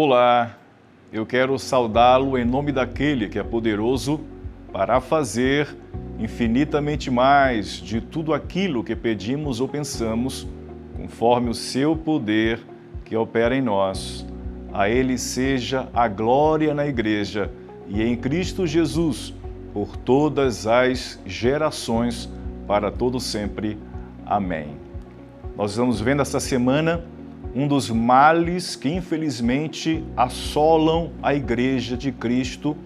Olá, eu quero saudá-lo em nome daquele que é poderoso para fazer infinitamente mais de tudo aquilo que pedimos ou pensamos, conforme o seu poder que opera em nós. A Ele seja a glória na Igreja e em Cristo Jesus, por todas as gerações, para todo sempre. Amém. Nós estamos vendo essa semana um dos males que infelizmente assolam a Igreja de Cristo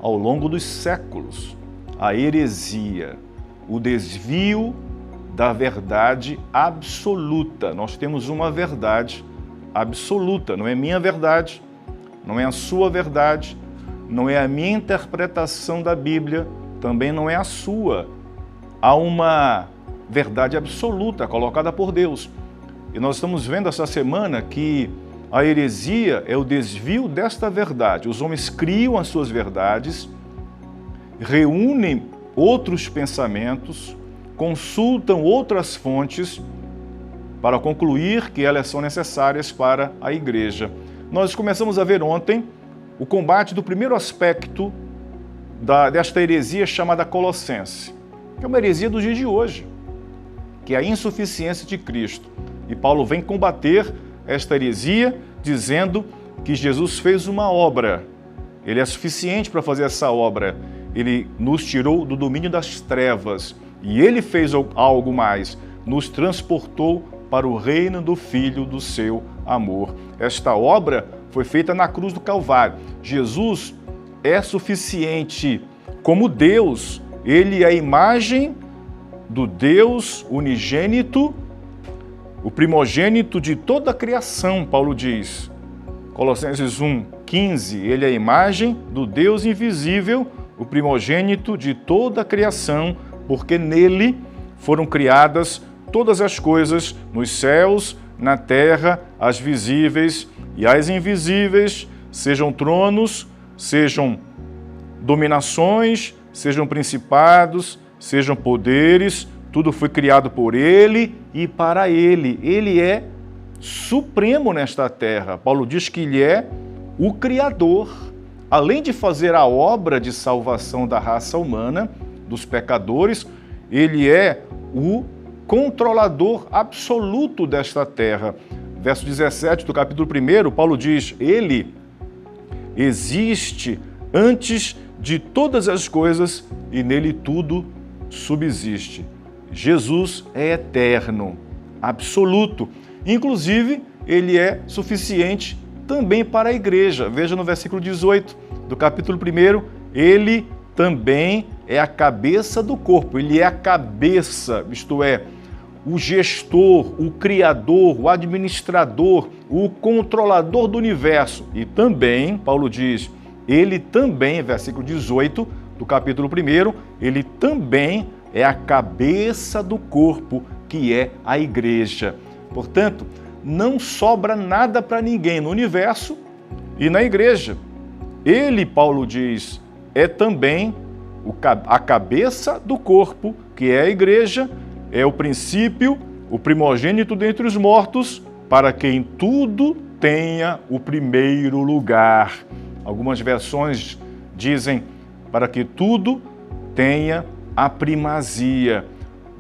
ao longo dos séculos: a heresia, o desvio da verdade absoluta. Nós temos uma verdade absoluta, não é minha verdade, não é a sua verdade, não é a minha interpretação da Bíblia, também não é a sua. Há uma verdade absoluta colocada por Deus. E nós estamos vendo essa semana que a heresia é o desvio desta verdade. Os homens criam as suas verdades, reúnem outros pensamentos, consultam outras fontes para concluir que elas são necessárias para a igreja. Nós começamos a ver ontem o combate do primeiro aspecto desta heresia chamada Colossense, que é uma heresia dos dias de hoje, que é a insuficiência de Cristo. E Paulo vem combater esta heresia dizendo que Jesus fez uma obra. Ele é suficiente para fazer essa obra. Ele nos tirou do domínio das trevas e Ele fez algo mais. Nos transportou para o reino do Filho do seu amor. Esta obra foi feita na cruz do Calvário. Jesus é suficiente como Deus. Ele é a imagem do Deus unigênito, o primogênito de toda a criação, Paulo diz. Colossenses 1:15, ele é a imagem do Deus invisível, o primogênito de toda a criação, porque nele foram criadas todas as coisas, nos céus, na terra, as visíveis e as invisíveis, sejam tronos, sejam dominações, sejam principados, sejam poderes, tudo foi criado por Ele e para Ele. Ele é supremo nesta terra. Paulo diz que Ele é o Criador. Além de fazer a obra de salvação da raça humana, dos pecadores, Ele é o controlador absoluto desta terra. Verso 17 do capítulo 1, Paulo diz: Ele existe antes de todas as coisas e nele tudo subsiste. Jesus é eterno, absoluto. Inclusive, Ele é suficiente também para a igreja. Veja no versículo 18 do capítulo 1, Ele também é a cabeça do corpo. Ele é a cabeça, isto é, o gestor, o criador, o administrador, o controlador do universo. E também, Paulo diz, Ele também, versículo 18 do capítulo 1, Ele também é a cabeça do corpo, que é a igreja. Portanto, não sobra nada para ninguém no universo e na igreja. Ele, Paulo diz, é também a cabeça do corpo, que é a igreja, é o princípio, o primogênito dentre os mortos, para que em tudo tenha o primeiro lugar. Algumas versões dizem para que tudo tenha a primazia.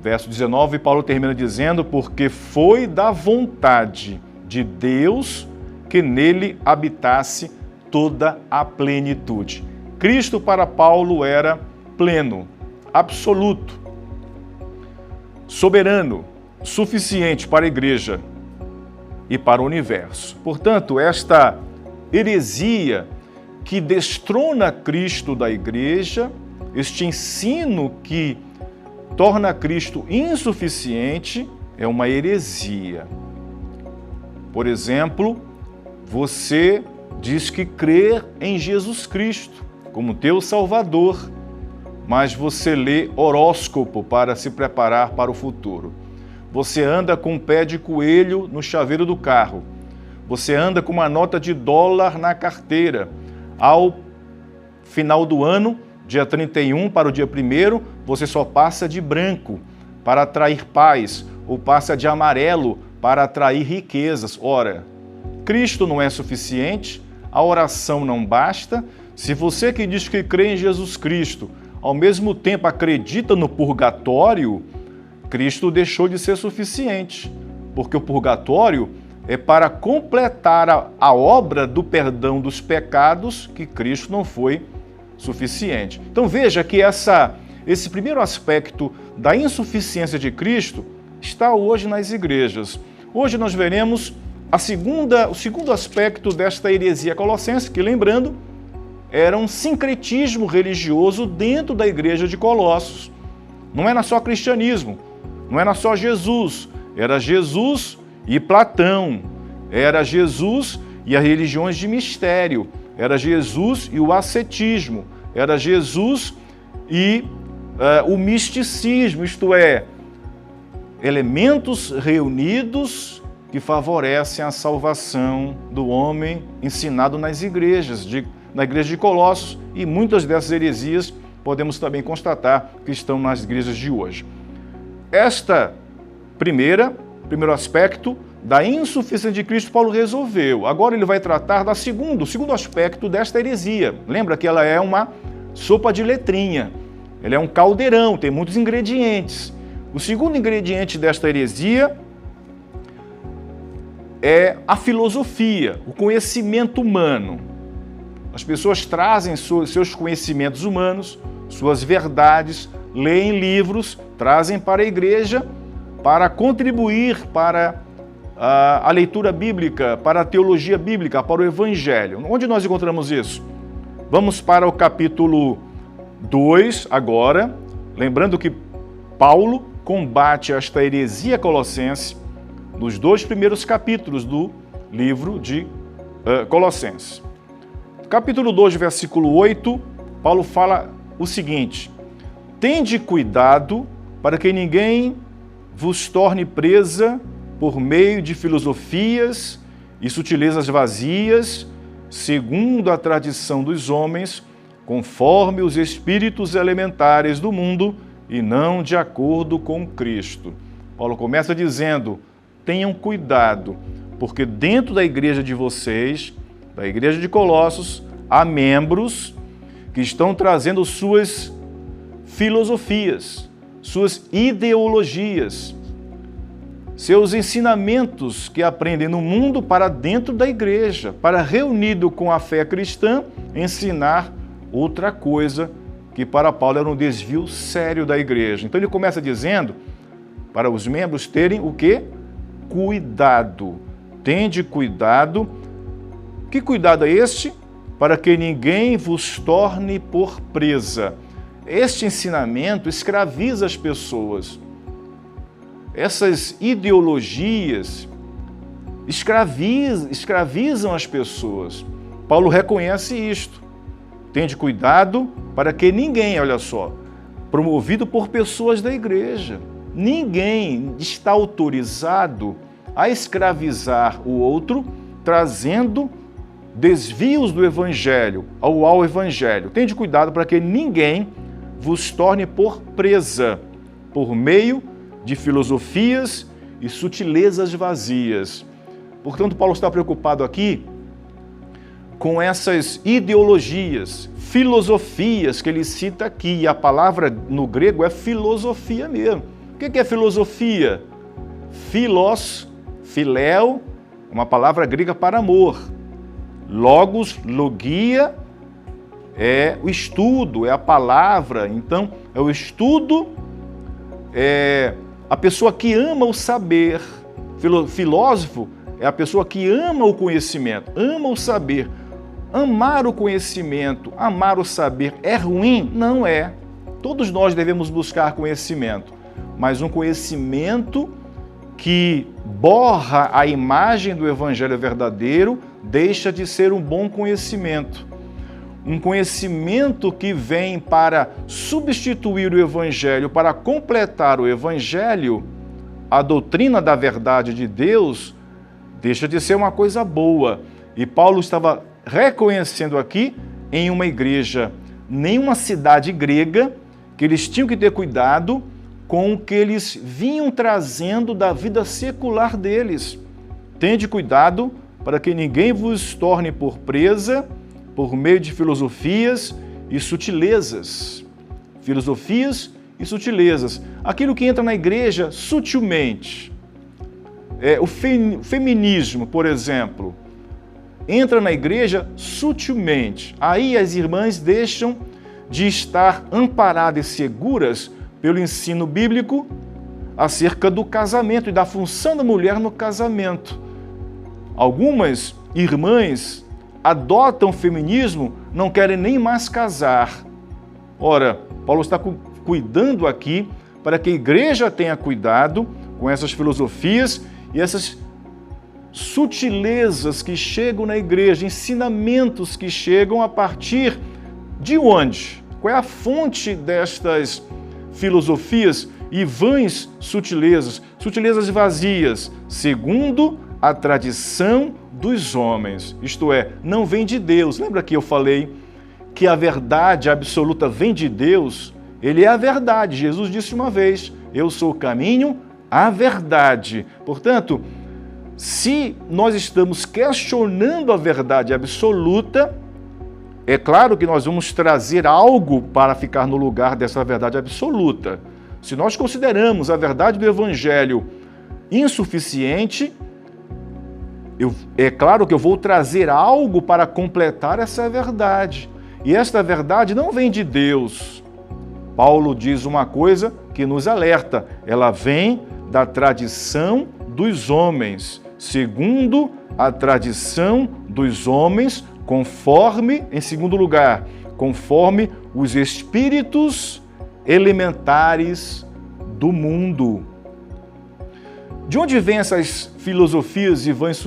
Verso 19, Paulo termina dizendo: porque foi da vontade de Deus que nele habitasse toda a plenitude. Cristo para Paulo era pleno, absoluto, soberano, suficiente para a igreja e para o universo. Portanto, esta heresia que destrona Cristo da igreja, este ensino que torna Cristo insuficiente, é uma heresia. Por exemplo, você diz que crê em Jesus Cristo como teu Salvador, mas você lê horóscopo para se preparar para o futuro. Você anda com um pé de coelho no chaveiro do carro. Você anda com uma nota de dólar na carteira. Ao final do ano, dia 31 para o dia 1º, você só passa de branco para atrair paz, ou passa de amarelo para atrair riquezas. Ora, Cristo não é suficiente, a oração não basta. Se você que diz que crê em Jesus Cristo, ao mesmo tempo acredita no purgatório, Cristo deixou de ser suficiente, porque o purgatório é para completar a obra do perdão dos pecados, que Cristo não foi suficiente. Então veja que esse primeiro aspecto da insuficiência de Cristo está hoje nas igrejas. Hoje nós veremos o segundo aspecto desta heresia colossense, que, lembrando, era um sincretismo religioso dentro da igreja de Colossos. Não era só cristianismo, não era só Jesus, era Jesus e Platão, era Jesus e as religiões de mistério, era Jesus e o ascetismo, era Jesus e o misticismo, isto é, elementos reunidos que favorecem a salvação do homem ensinado nas igrejas, na igreja de Colossos, e muitas dessas heresias podemos também constatar que estão nas igrejas de hoje. Primeiro aspecto da insuficiência de Cristo, Paulo resolveu. Agora ele vai tratar do segundo aspecto desta heresia. Lembra que ela é uma sopa de letrinha, ela é um caldeirão, tem muitos ingredientes. O segundo ingrediente desta heresia é a filosofia, o conhecimento humano. As pessoas trazem seus conhecimentos humanos, suas verdades, leem livros, trazem para a igreja para contribuir para a leitura bíblica, para a teologia bíblica, para o evangelho. Onde nós encontramos isso? Vamos para o capítulo 2 agora, lembrando que Paulo combate esta heresia colossense nos 2 primeiros capítulos do livro de Colossenses. Capítulo 2, versículo 8, Paulo fala o seguinte: tende cuidado para que ninguém vos torne presa por meio de filosofias e sutilezas vazias, segundo a tradição dos homens, conforme os espíritos elementares do mundo e não de acordo com Cristo. Paulo começa dizendo: tenham cuidado, porque dentro da igreja de vocês, da igreja de Colossos, há membros que estão trazendo suas filosofias, suas ideologias, seus ensinamentos que aprendem no mundo para dentro da igreja, para, reunido com a fé cristã, ensinar outra coisa que para Paulo era um desvio sério da igreja. Então ele começa dizendo para os membros terem o quê? Cuidado. Tende cuidado. Que cuidado é este? Para que ninguém vos torne por presa. Este ensinamento escraviza as pessoas. Essas ideologias escravizam as pessoas. Paulo reconhece isto. Tende cuidado para que ninguém, olha só, promovido por pessoas da igreja, ninguém está autorizado a escravizar o outro, trazendo desvios do evangelho ao evangelho. Tende cuidado para que ninguém vos torne por presa, por meio de filosofias e sutilezas vazias. Portanto, Paulo está preocupado aqui com essas ideologias, filosofias que ele cita aqui. E a palavra no grego é filosofia mesmo. O que é filosofia? Filéu, uma palavra grega para amor. Logos, logia, é o estudo, é a palavra. Então, é o estudo, é a pessoa que ama o saber. Filósofo é a pessoa que ama o conhecimento, ama o saber. Amar o conhecimento, amar o saber é ruim? Não é. Todos nós devemos buscar conhecimento, mas um conhecimento que borra a imagem do evangelho verdadeiro deixa de ser um bom conhecimento. Um conhecimento que vem para substituir o evangelho, para completar o evangelho, a doutrina da verdade de Deus, deixa de ser uma coisa boa. E Paulo estava reconhecendo aqui em uma igreja, nenhuma cidade grega, que eles tinham que ter cuidado com o que eles vinham trazendo da vida secular deles. Tende cuidado para que ninguém vos torne por presa, por meio de filosofias e sutilezas. Filosofias e sutilezas. Aquilo que entra na igreja sutilmente. O feminismo, por exemplo, entra na igreja sutilmente. Aí as irmãs deixam de estar amparadas e seguras pelo ensino bíblico acerca do casamento e da função da mulher no casamento. Algumas irmãs adotam o feminismo, não querem nem mais casar. Ora, Paulo está cuidando aqui para que a igreja tenha cuidado com essas filosofias e essas sutilezas que chegam na igreja, ensinamentos que chegam a partir de onde? Qual é a fonte destas filosofias e vãs sutilezas? Sutilezas vazias, segundo a tradição dos homens. Isto é, não vem de Deus. Lembra que eu falei que a verdade absoluta vem de Deus? Ele é a verdade. Jesus disse uma vez, eu sou o caminho, a verdade. Portanto, se nós estamos questionando a verdade absoluta, é claro que nós vamos trazer algo para ficar no lugar dessa verdade absoluta. Se nós consideramos a verdade do Evangelho insuficiente, é claro que eu vou trazer algo para completar essa verdade. E esta verdade não vem de Deus. Paulo diz uma coisa que nos alerta. Ela vem da tradição dos homens, segundo a tradição dos homens, conforme, em segundo lugar, conforme os espíritos elementares do mundo. De onde vêm essas filosofias e vãs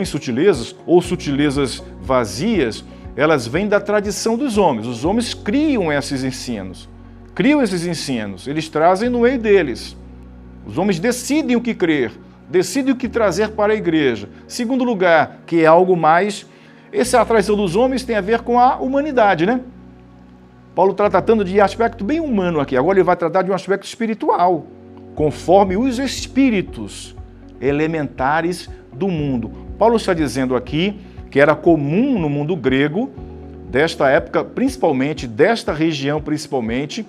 sutilezas, ou sutilezas vazias? Elas vêm da tradição dos homens. Os homens criam esses ensinos. Eles trazem no meio deles. Os homens decidem o que crer, decidem o que trazer para a igreja. Segundo lugar, que é algo mais... Essa tradição dos homens tem a ver com a humanidade, né? Paulo está tratando de aspecto bem humano aqui. Agora ele vai tratar de um aspecto espiritual, conforme os espíritos elementares do mundo. Paulo está dizendo aqui que era comum no mundo grego, desta época, principalmente, desta região principalmente,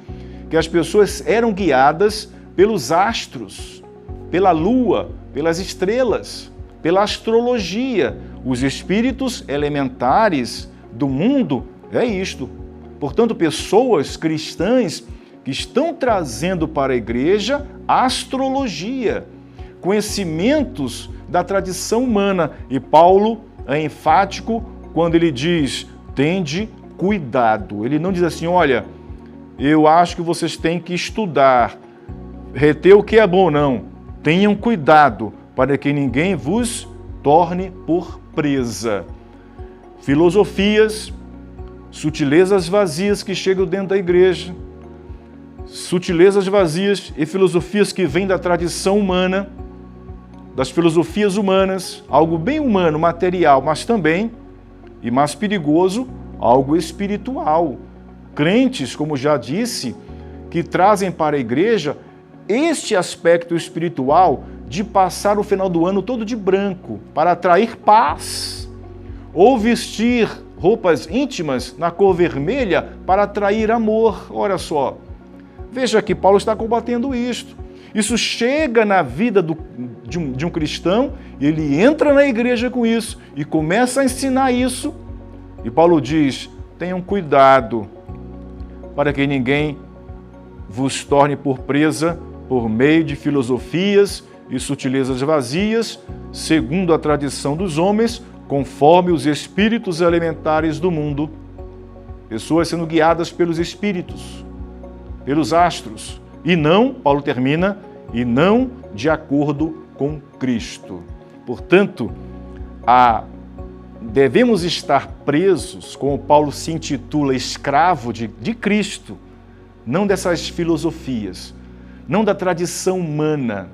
que as pessoas eram guiadas pelos astros, pela lua, pelas estrelas, pela astrologia. Os espíritos elementares do mundo é isto. Portanto, pessoas cristãs que estão trazendo para a igreja astrologia, conhecimentos da tradição humana. E Paulo é enfático quando ele diz, tende cuidado. Ele não diz assim, olha, eu acho que vocês têm que estudar, reter o que é bom, não. Tenham cuidado para que ninguém vos torne por presa. Filosofias, sutilezas vazias que chegam dentro da igreja, sutilezas vazias e filosofias que vêm da tradição humana, das filosofias humanas, algo bem humano, material, mas também, e mais perigoso, algo espiritual. Crentes, como já disse, que trazem para a igreja este aspecto espiritual de passar o final do ano todo de branco, para atrair paz, ou vestir roupas íntimas na cor vermelha para atrair amor. Olha só, veja que Paulo está combatendo isto. Isso chega na vida de um cristão, e ele entra na igreja com isso e começa a ensinar isso. E Paulo diz, tenham cuidado para que ninguém vos torne por presa por meio de filosofias e sutilezas vazias, segundo a tradição dos homens, conforme os espíritos elementares do mundo. Pessoas sendo guiadas pelos espíritos, pelos astros, e não, Paulo termina, e não de acordo com Cristo. Portanto, devemos estar presos, como Paulo se intitula, escravo de Cristo, não dessas filosofias, não da tradição humana,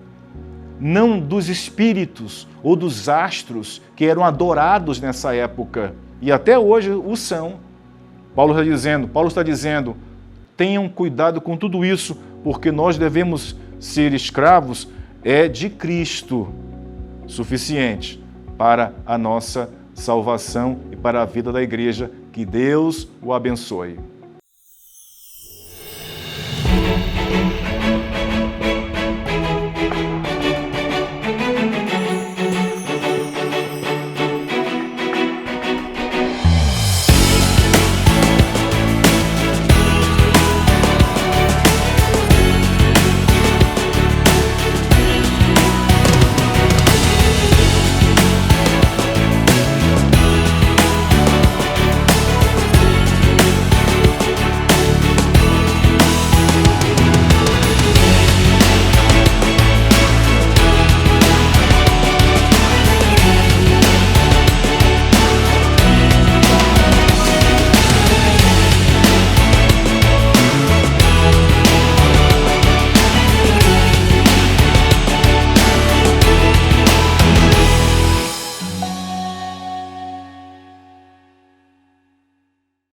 não dos espíritos ou dos astros que eram adorados nessa época e até hoje o são. Paulo está dizendo, tenham cuidado com tudo isso, porque nós devemos ser escravos de Cristo, suficiente para a nossa salvação e para a vida da igreja. Que Deus o abençoe.